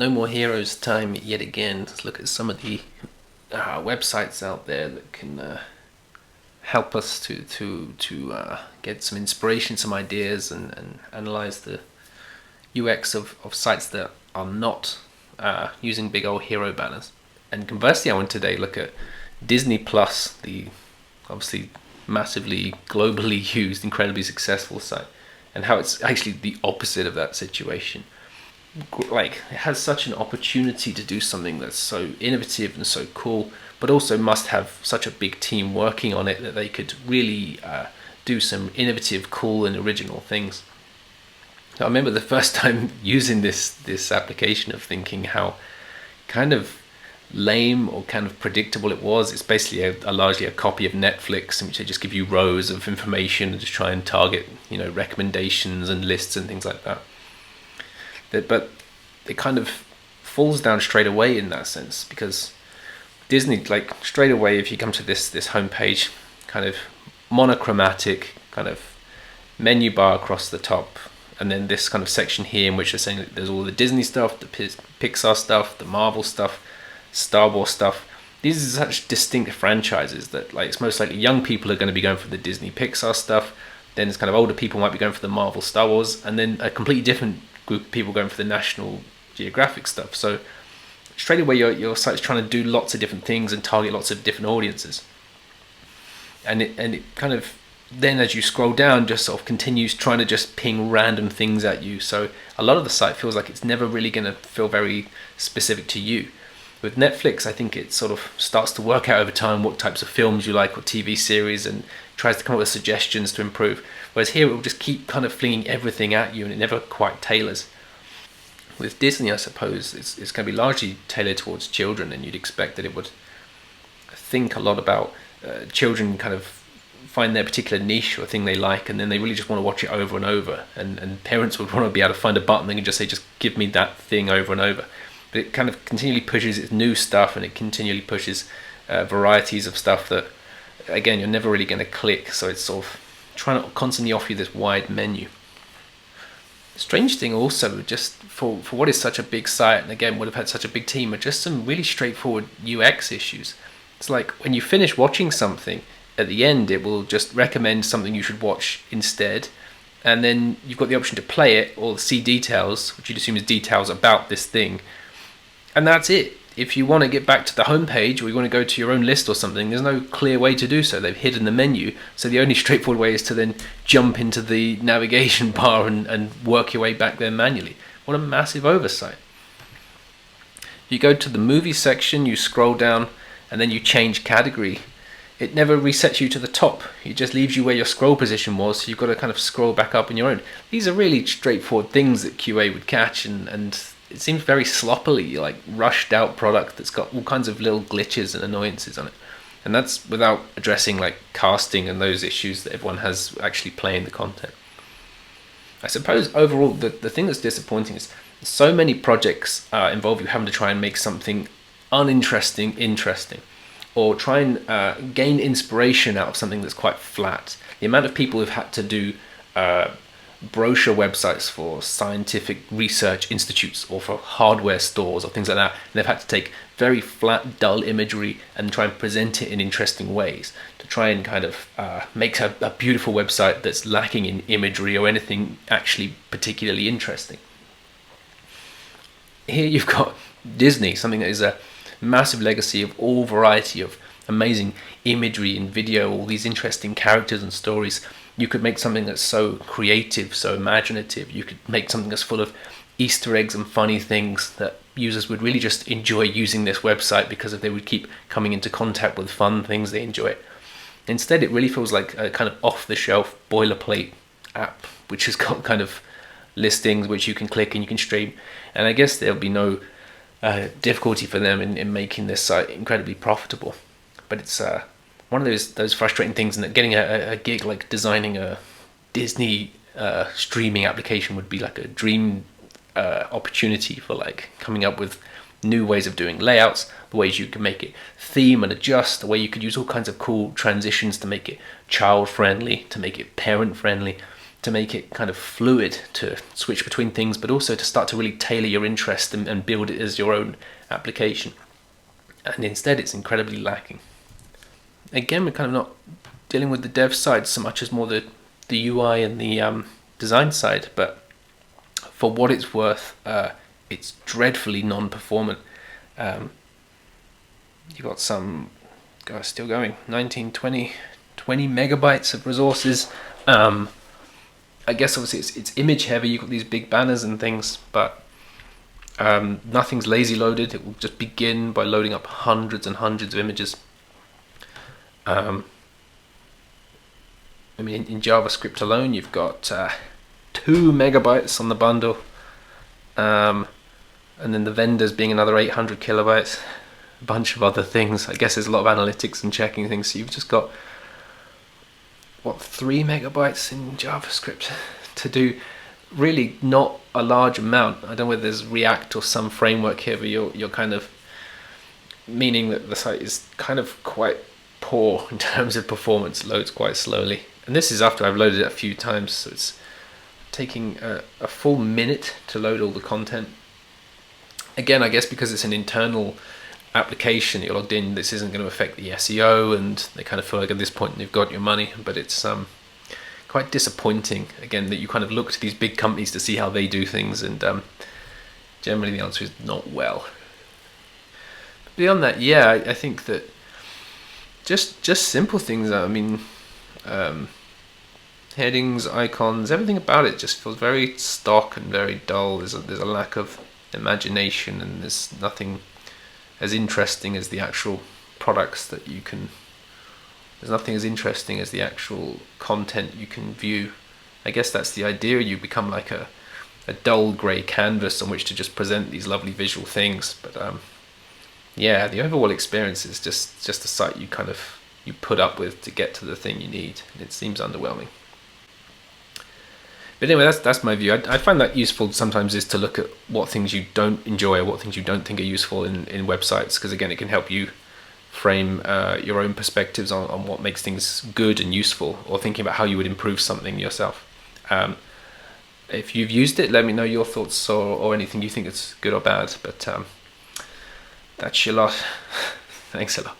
No More Heroes time yet again. Let's look at some of the websites out there that can help us to get some inspiration, some ideas, and analyze the UX of sites that are not using big old hero banners. And conversely, I want to today look at Disney Plus, the obviously massively globally used, incredibly successful site, and how it's actually the opposite of that situation. Like, it has such an opportunity to do something that's so innovative and so cool, but also must have such a big team working on it that they could really do some innovative, cool, and original things. I remember the first time using this application of thinking how kind of lame or kind of predictable it was. It's basically a largely a copy of Netflix, in which they just give you rows of information and just try and target, recommendations and lists and things like that. But it kind of falls down straight away in that sense, because Disney, like, straight away, if you come to this homepage, kind of monochromatic kind of menu bar across the top, and then this kind of section here in which they're saying that there's all the Disney stuff, the Pixar stuff, the Marvel stuff, Star Wars stuff. These are such distinct franchises that, like, it's most likely young people are going to be going for the Disney Pixar stuff, then it's kind of older people might be going for the Marvel Star Wars, and then a completely different group of people going for the National Geographic stuff. So straight away your site's trying to do lots of different things and target lots of different audiences, and it kind of then, as you scroll down, just sort of continues trying to just ping random things at you. So a lot of the site feels like it's never really going to feel very specific to you. With Netflix, I think it sort of starts to work out over time what types of films you like or TV series, and tries to come up with suggestions to improve. Whereas here it will just keep kind of flinging everything at you, and it never quite tailors. With Disney, I suppose it's going to be largely tailored towards children, and you'd expect that it would think a lot about children kind of find their particular niche or thing they like, and then they really just want to watch it over and over, and parents would want to be able to find a button they can just say, just give me that thing over and over. But it kind of continually pushes its new stuff, and it continually pushes varieties of stuff that, again, you're never really going to click. So it's sort of trying to constantly offer you this wide menu. Strange thing also, just for what is such a big site, and again would have had such a big team, are just some really straightforward UX issues. It's like when you finish watching something, at the end it will just recommend something you should watch instead, and then you've got the option to play it or see details, which you'd assume is details about this thing, and that's it. If you want to get back to the homepage, or you want to go to your own list or something, there's no clear way to do so. They've hidden the menu, so the only straightforward way is to then jump into the navigation bar and work your way back there manually. What a massive oversight. You go to the movie section, you scroll down, and then you change category. It never resets you to the top. It just leaves you where your scroll position was, so you've got to kind of scroll back up on your own. These are really straightforward things that QA would catch, and it seems very sloppily, like, rushed out product that's got all kinds of little glitches and annoyances on it. And that's without addressing, like, casting and those issues that everyone has actually playing the content. I suppose overall the thing that's disappointing is so many projects involve you having to try and make something uninteresting interesting, or try and gain inspiration out of something that's quite flat. The amount of people who've had to do brochure websites for scientific research institutes or for hardware stores or things like that, and they've had to take very flat, dull imagery and try and present it in interesting ways to try and kind of make a beautiful website that's lacking in imagery or anything actually particularly interesting. Here you've got Disney, something that is a massive legacy of all variety of amazing imagery and video, all these interesting characters and stories. You could make something that's so creative, so imaginative. You could make something that's full of Easter eggs and funny things that users would really just enjoy using this website because if they would keep coming into contact with fun things they enjoy it. Instead, it really feels like a kind of off-the-shelf boilerplate app, which has got kind of listings which you can click and you can stream. And I guess there'll be no difficulty for them in making this site incredibly profitable. But it's one of those frustrating things, and that getting a gig like designing a Disney streaming application would be like a dream opportunity for, like, coming up with new ways of doing layouts, the ways you can make it theme and adjust, the way you could use all kinds of cool transitions to make it child friendly, to make it parent friendly. to make it kind of fluid, to switch between things, but also to start to really tailor your interest and build it as your own application. And instead it's incredibly lacking. Again, we're kind of not dealing with the dev side so much as more the UI and the design side, but for what it's worth, it's dreadfully non-performant. You've got some, still going, 19, 20 megabytes of resources. I guess obviously it's image heavy, you've got these big banners and things, but nothing's lazy loaded. It will just begin by loading up hundreds and hundreds of images. I mean, in JavaScript alone, you've got 2 megabytes on the bundle, and then the vendors being another 800 kilobytes, a bunch of other things. I guess there's a lot of analytics and checking things, so you've just got, 3 megabytes in JavaScript to do really not a large amount. I don't know whether there's React or some framework here, but you're kind of meaning that the site is kind of quite poor in terms of performance, loads quite slowly. And this is after I've loaded it a few times, so it's taking a full minute to load all the content. Again, I guess because it's an internal application, you're logged in, this isn't going to affect the SEO, and they kind of feel like at this point they've got your money. But it's quite disappointing, again, that you kind of look to these big companies to see how they do things, and generally the answer is not well. But beyond that, yeah, I think that just simple things. I mean, headings, icons, everything about it just feels very stock and very dull. There's a lack of imagination, and there's nothing as interesting as the actual products that you can. There's nothing as interesting as the actual content you can view. I guess that's the idea. You become like a dull grey canvas on which to just present these lovely visual things. But yeah, the overall experience is just a site you put up with to get to the thing you need. And it seems underwhelming. But anyway, that's my view. I find that useful sometimes, is to look at what things you don't enjoy or what things you don't think are useful in websites, because again, it can help you frame your own perspectives on what makes things good and useful, or thinking about how you would improve something yourself. If you've used it, let me know your thoughts or anything you think is good or bad. But that's your lot. Thanks a lot.